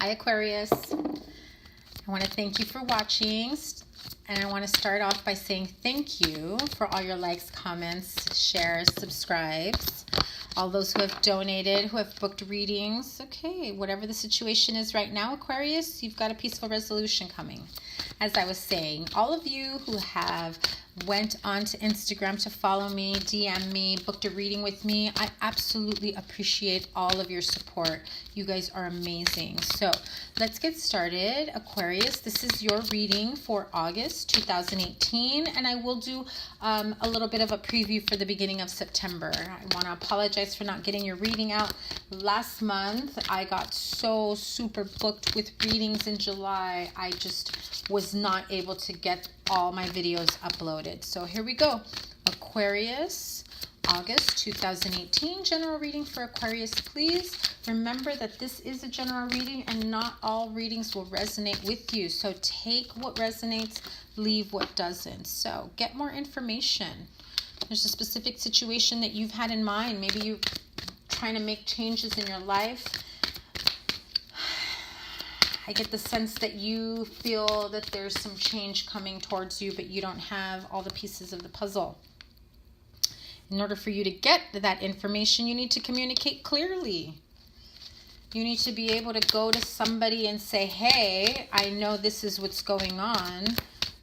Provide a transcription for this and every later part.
Hi Aquarius. I want to thank you for watching, and I want to start off by saying thank you for all your likes, comments, shares, subscribes, all those who have donated, who have booked readings. Okay, whatever the situation is right now, Aquarius, you've got a peaceful resolution coming. As I was saying, all of you who have went onto Instagram to follow me, DM me, booked a reading with me, I absolutely appreciate all of your support. You guys are amazing. So let's get started. Aquarius, this is your reading for August 2018, and I will do a little bit of a preview for the beginning of September. I want to apologize for not getting your reading out last month. I got so super booked with readings in July. I just was not able to get all my videos uploaded. So here we go. Aquarius, August 2018, general reading for Aquarius. Please remember that this is a general reading and not all readings will resonate with you. So take what resonates, leave what doesn't. So get more information. There's a specific situation that you've had in mind. Maybe you're trying to make changes in your life. I get the sense that you feel that there's some change coming towards you, but you don't have all the pieces of the puzzle. In order for you to get that information, you need to communicate clearly. You need to be able to go to somebody and say, hey, I know this is what's going on.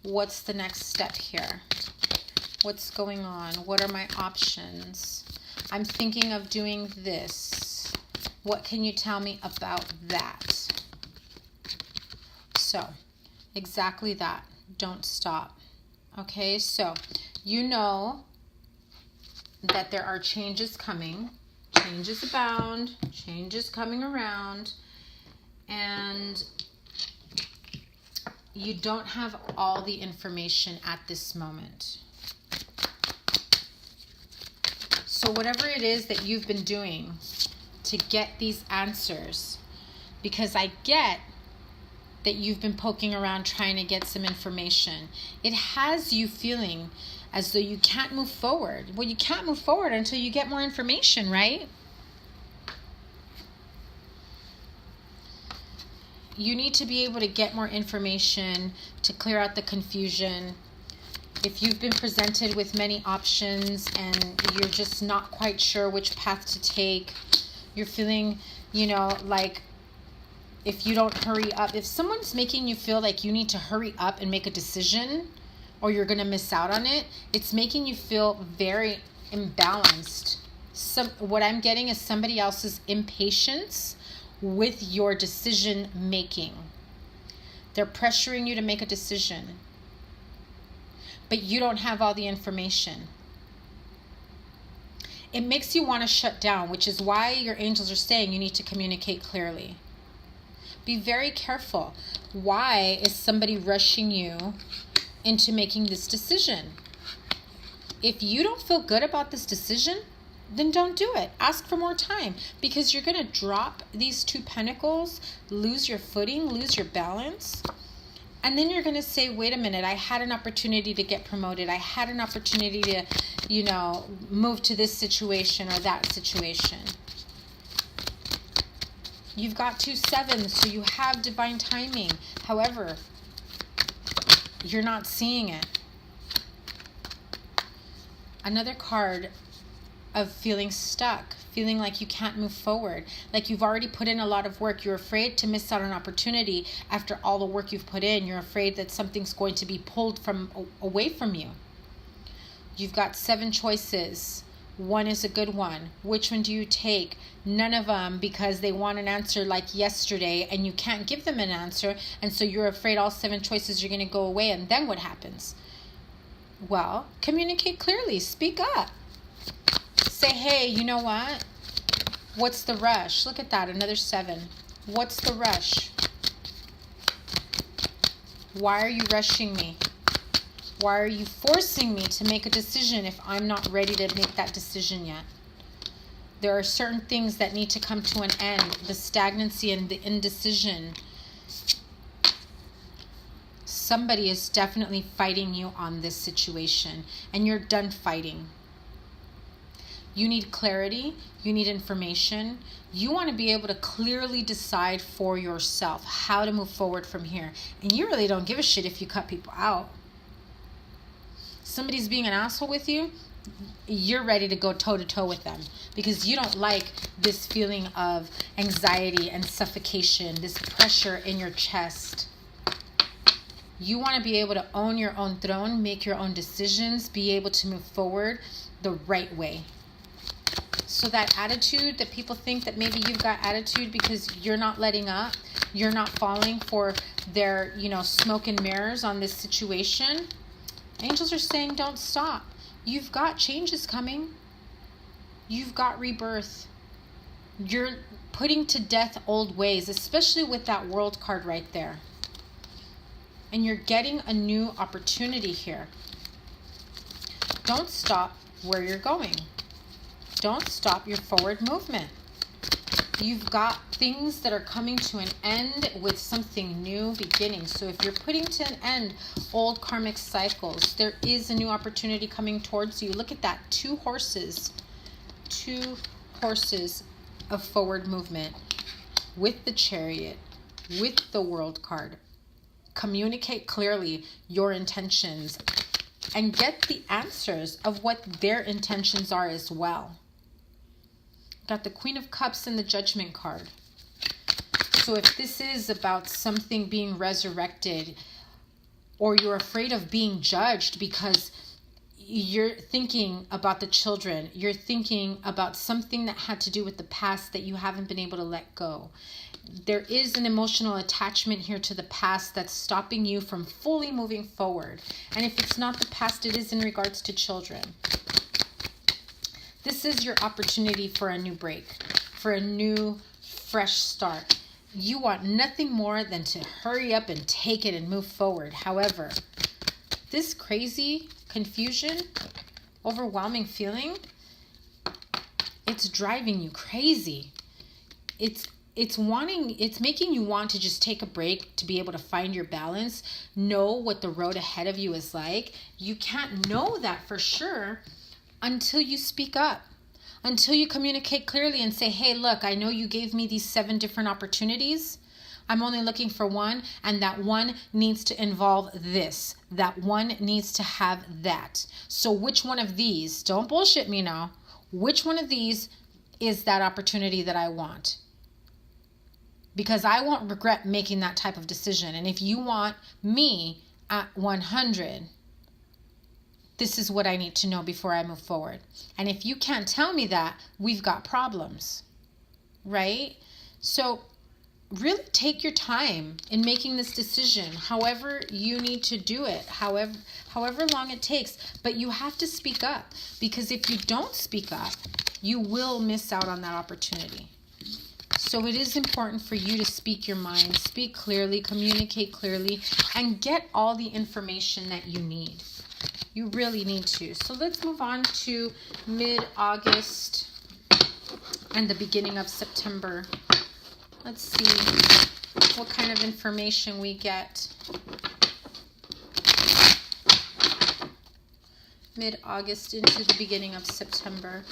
What's the next step here? What's going on? What are my options? I'm thinking of doing this. What can you tell me about that? So, exactly that. Don't stop. Okay, so you know that there are changes coming. Changes abound. Changes coming around. And you don't have all the information at this moment. So whatever it is that you've been doing to get these answers, because I get that you've been poking around trying to get some information. It has you feeling as though you can't move forward. Well, you can't move forward until you get more information, right? You need to be able to get more information to clear out the confusion. If you've been presented with many options and you're just not quite sure which path to take, you're feeling, like if you don't hurry up, if someone's making you feel like you need to hurry up and make a decision or you're going to miss out on it, it's making you feel very imbalanced. What I'm getting is somebody else's impatience with your decision making. They're pressuring you to make a decision, but you don't have all the information. It makes you want to shut down, which is why your angels are saying you need to communicate clearly. Be very careful. Why is somebody rushing you into making this decision? If you don't feel good about this decision, then don't do it. Ask for more time, because you're going to drop these two pentacles, lose your footing, lose your balance. And then you're going to say, wait a minute, I had an opportunity to get promoted. I had an opportunity to, move to this situation or that situation. You've got 2 sevens, so you have divine timing. However, you're not seeing it. Another card of feeling stuck, feeling like you can't move forward, like you've already put in a lot of work. You're afraid to miss out on an opportunity after all the work you've put in. You're afraid that something's going to be pulled away from you. You've got 7 choices. One is a good one. Which one do you take? None of them, because they want an answer like yesterday and you can't give them an answer, and so you're afraid all 7 choices are going to go away, and then what happens? Well, communicate clearly. Speak up. Say, hey, you know what? What's the rush? Look at that, another 7. What's the rush? Why are you rushing me? Why are you forcing me to make a decision if I'm not ready to make that decision yet? There are certain things that need to come to an end. The stagnancy and the indecision. Somebody is definitely fighting you on this situation, and you're done fighting. You need clarity. You need information. You want to be able to clearly decide for yourself how to move forward from here. And you really don't give a shit if you cut people out. Somebody's being an asshole with you, you're ready to go toe-to-toe with them because you don't like this feeling of anxiety and suffocation, this pressure in your chest. You want to be able to own your own throne, make your own decisions, be able to move forward the right way. So that attitude that people think that maybe you've got attitude because you're not letting up, you're not falling for their, smoke and mirrors on this situation. Angels are saying don't stop. You've got changes coming. You've got rebirth. You're putting to death old ways, especially with that World card right there. And you're getting a new opportunity here. Don't stop where you're going. Don't stop your forward movement. You've got things that are coming to an end with something new beginning. So if you're putting to an end old karmic cycles, there is a new opportunity coming towards you. Look at that. 2 horses. 2 horses of forward movement with the Chariot, with the World card. Communicate clearly your intentions and get the answers of what their intentions are as well. Got the Queen of Cups and the Judgment card. So if this is about something being resurrected, or you're afraid of being judged because you're thinking about the children, you're thinking about something that had to do with the past that you haven't been able to let go. There is an emotional attachment here to the past that's stopping you from fully moving forward. And if it's not the past, it is in regards to children. This is your opportunity for a new break, for a new, fresh start. You want nothing more than to hurry up and take it and move forward. However, this crazy confusion, overwhelming feeling, it's driving you crazy. It's making you want to just take a break to be able to find your balance, know what the road ahead of you is like. You can't know that for sure until you speak up, until you communicate clearly and say, hey, look, I know you gave me these 7 different opportunities. I'm only looking for one, and that one needs to involve this. That one needs to have that. So which one of these, don't bullshit me now, which one of these is that opportunity that I want? Because I won't regret making that type of decision. And if you want me at 100, this is what I need to know before I move forward. And if you can't tell me that, we've got problems, right? So really take your time in making this decision, however you need to do it, however long it takes. But you have to speak up, because if you don't speak up, you will miss out on that opportunity. So it is important for you to speak your mind, speak clearly, communicate clearly, and get all the information that you need. You really need to. So let's move on to mid-August and the beginning of September. Let's see what kind of information we get. Mid-August into the beginning of September.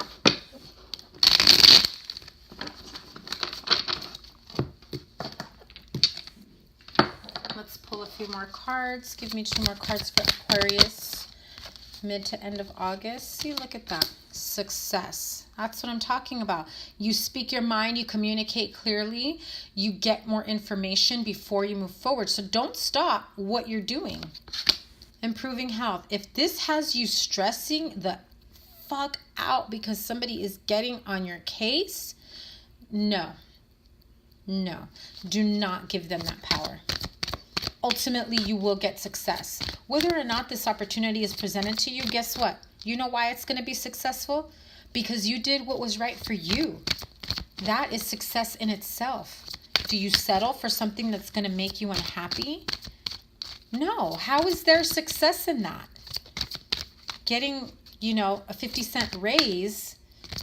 Let's pull a few more cards. Give me 2 more cards for Aquarius. Mid to end of August. See, look at that. Success. That's what I'm talking about. You speak your mind, you communicate clearly, you get more information before you move forward. So don't stop what you're doing. Improving health. If this has you stressing the fuck out because somebody is getting on your case, no. Do not give them that power. Ultimately, you will get success. Whether or not this opportunity is presented to you, guess what? You know why it's going to be successful? Because you did what was right for you. That is success in itself. Do you settle for something that's going to make you unhappy? No. How is there success in that? Getting, a 50-cent raise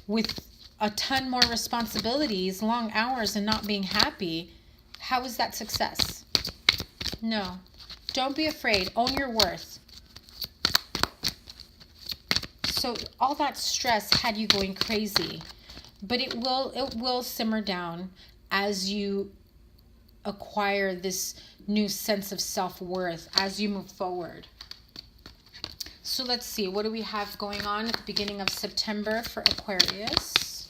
with a ton more responsibilities, long hours, and not being happy, how is that success? No. Don't be afraid. Own your worth. So So all that stress had you going crazy, but it will simmer down as you acquire this new sense of self-worth as you move forward. So let's see, what do we have going on at the beginning of September for Aquarius?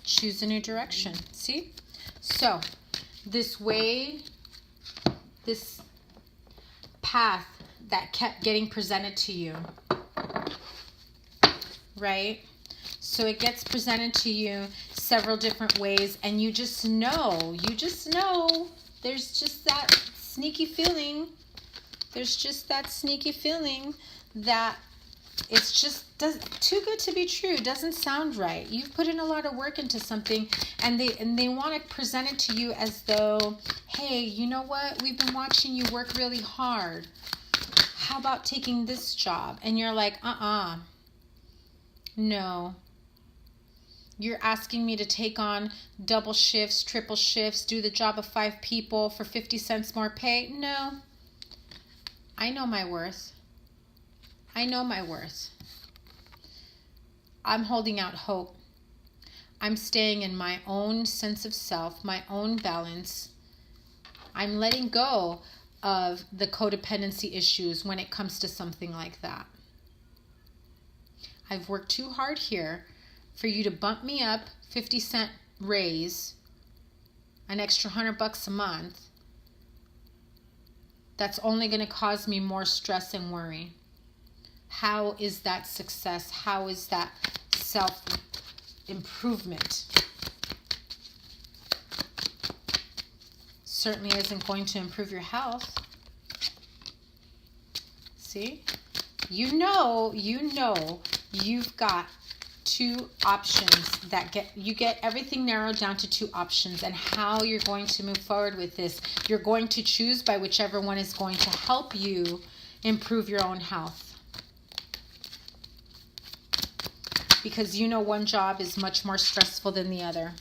Choose a new direction. See? So this way, this path that kept getting presented to you, right? So it gets presented to you several different ways, and you just know, there's just that sneaky feeling. There's just that sneaky feeling that it's just too good to be true. Doesn't sound right. You've put in a lot of work into something, and they want to present it to you as though, hey, you know what? We've been watching you work really hard. How about taking this job? And you're like, no. You're asking me to take on double shifts, triple shifts, do the job of 5 people for 50 cents more pay? No. I know my worth. I know my worth. I'm holding out hope. I'm staying in my own sense of self, my own balance. I'm letting go of the codependency issues when it comes to something like that. I've worked too hard here for you to bump me up 50-cent raise, an extra $100 a month. That's only going to cause me more stress and worry. How is that success? How is that self-improvement? Certainly isn't going to improve your health. See? You know you've got 2 options that you get everything narrowed down to 2 options, and how you're going to move forward with this. You're going to choose by whichever one is going to help you improve your own health. Because you know one job is much more stressful than the other.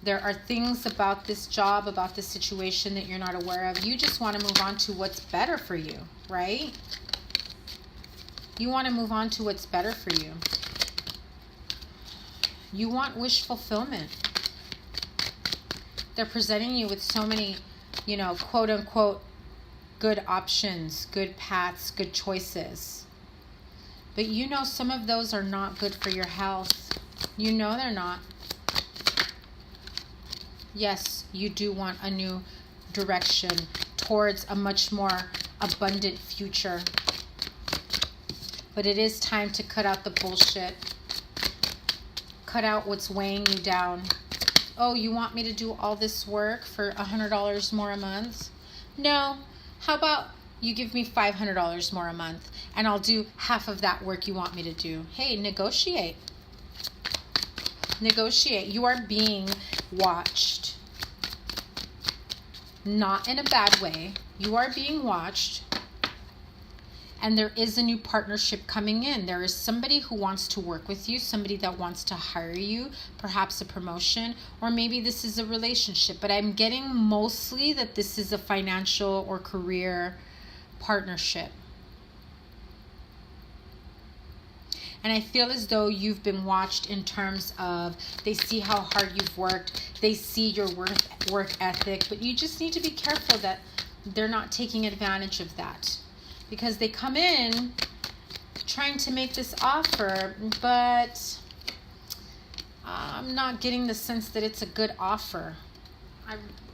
There are things about this job, about this situation that you're not aware of. You just want to move on to what's better for you, right? You want to move on to what's better for you. You want wish fulfillment. They're presenting you with so many, quote unquote, good options, good paths, good choices. But some of those are not good for your health. They're not. Yes, you do want a new direction towards a much more abundant future. But it is time to cut out the bullshit. Cut out what's weighing you down. Oh, you want me to do all this work for $100 more a month? No. How about you give me $500 more a month, and I'll do half of that work you want me to do? Hey, negotiate. Negotiate. You are being watched. Not in a bad way. You are being watched. And there is a new partnership coming in. There is somebody who wants to work with you, somebody that wants to hire you, perhaps a promotion, or maybe this is a relationship. But I'm getting mostly that this is a financial or career partnership. And I feel as though you've been watched in terms of they see how hard you've worked, they see your work ethic, but you just need to be careful that they're not taking advantage of that. Because they come in trying to make this offer, but I'm not getting the sense that it's a good offer.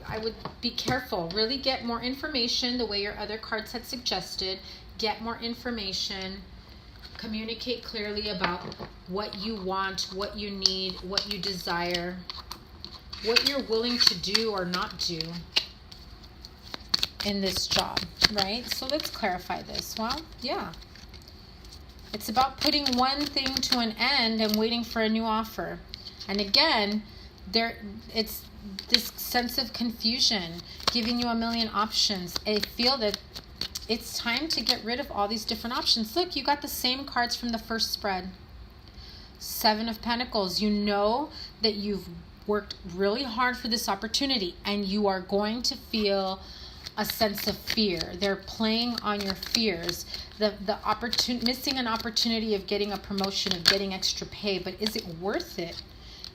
I would be careful. Really get more information the way your other cards had suggested. Get more information. Communicate clearly about what you want, what you need, what you desire, what you're willing to do or not do in this job, right? So let's clarify this. Well, yeah. It's about putting one thing to an end and waiting for a new offer. And again, it's this sense of confusion, giving you a million options. I feel that it's time to get rid of all these different options. Look, you got the same cards from the first spread. 7 of Pentacles. You know that you've worked really hard for this opportunity, and you are going to feel a sense of fear. They're playing on your fears. Missing an opportunity of getting a promotion, of getting extra pay. But is it worth it?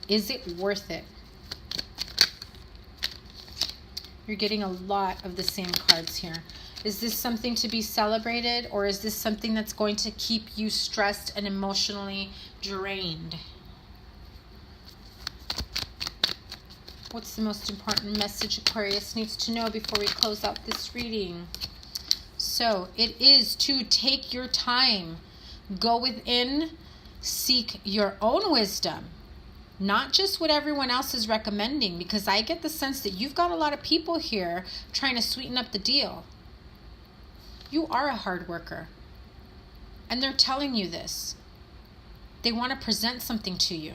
Is it worth it? You're getting a lot of the same cards here. Is this something to be celebrated, or is this something that's going to keep you stressed and emotionally drained? What's the most important message Aquarius needs to know before we close out this reading? So it is to take your time, go within, seek your own wisdom, not just what everyone else is recommending, because I get the sense that you've got a lot of people here trying to sweeten up the deal. You are a hard worker, and they're telling you this. They want to present something to you.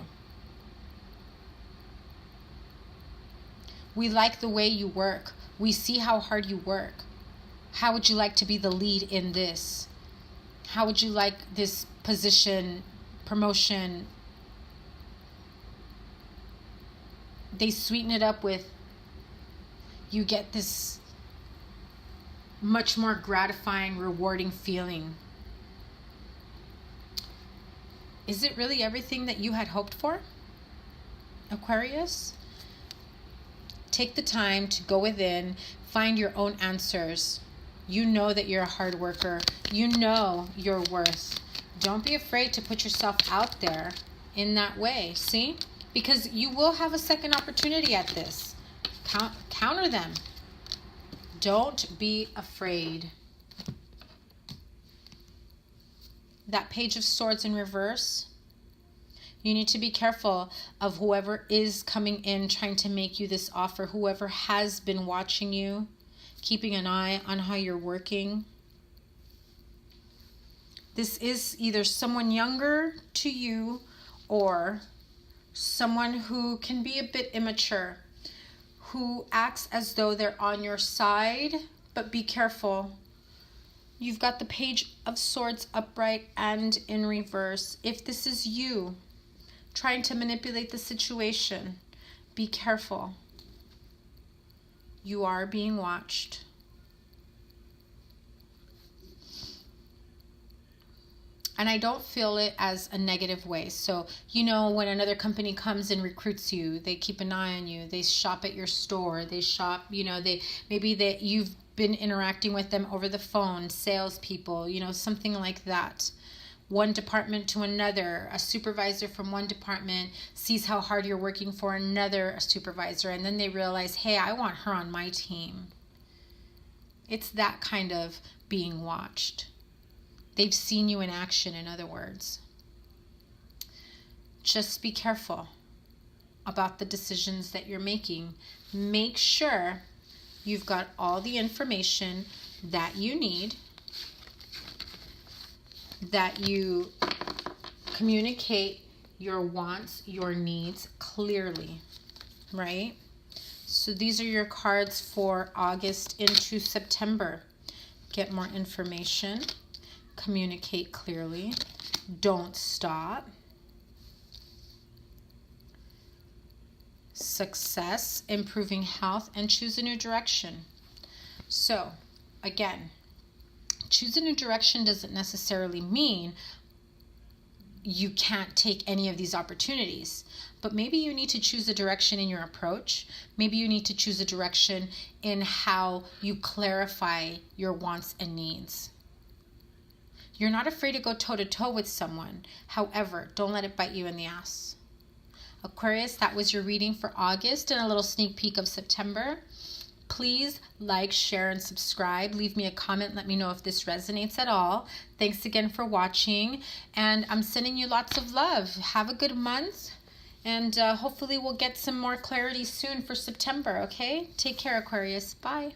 We like the way you work. We see how hard you work. How would you like to be the lead in this? How would you like this position, promotion? They sweeten it up with, you get this much more gratifying, rewarding feeling. Is it really everything that you had hoped for, Aquarius? Take the time to go within, find your own answers. You know that you're a hard worker. You know your worth. Don't be afraid to put yourself out there in that way, see? Because you will have a second opportunity at this. Counter them. Don't be afraid. That Page of Swords in reverse. You need to be careful of whoever is coming in trying to make you this offer, whoever has been watching you, keeping an eye on how you're working. This is either someone younger to you or someone who can be a bit immature, who acts as though they're on your side, but be careful. You've got the Page of Swords upright and in reverse. If this is you trying to manipulate the situation, be careful. You are being watched. And I don't feel it as a negative way. So, you know, when another company comes and recruits you, they keep an eye on you. They shop at your store. They shop, you know, maybe you've been interacting with them over the phone, salespeople, you know, something like that. One department to another, a supervisor from one department sees how hard you're working for another supervisor, and then they realize, hey, I want her on my team. It's that kind of being watched. They've seen you in action, in other words. Just be careful about the decisions that you're making. Make sure you've got all the information that you need, that you communicate your wants, your needs clearly, right? So these are your cards for August into September. Get more information. Communicate clearly. Don't stop. Success, improving health, and choose a new direction. So, again, choose a new direction doesn't necessarily mean you can't take any of these opportunities. But maybe you need to choose a direction in your approach. Maybe you need to choose a direction in how you clarify your wants and needs. You're not afraid to go toe-to-toe with someone. However, don't let it bite you in the ass. Aquarius, that was your reading for August and a little sneak peek of September. Please like, share, and subscribe. Leave me a comment. Let me know if this resonates at all. Thanks again for watching. And I'm sending you lots of love. Have a good month. And hopefully we'll get some more clarity soon for September, okay? Take care, Aquarius. Bye.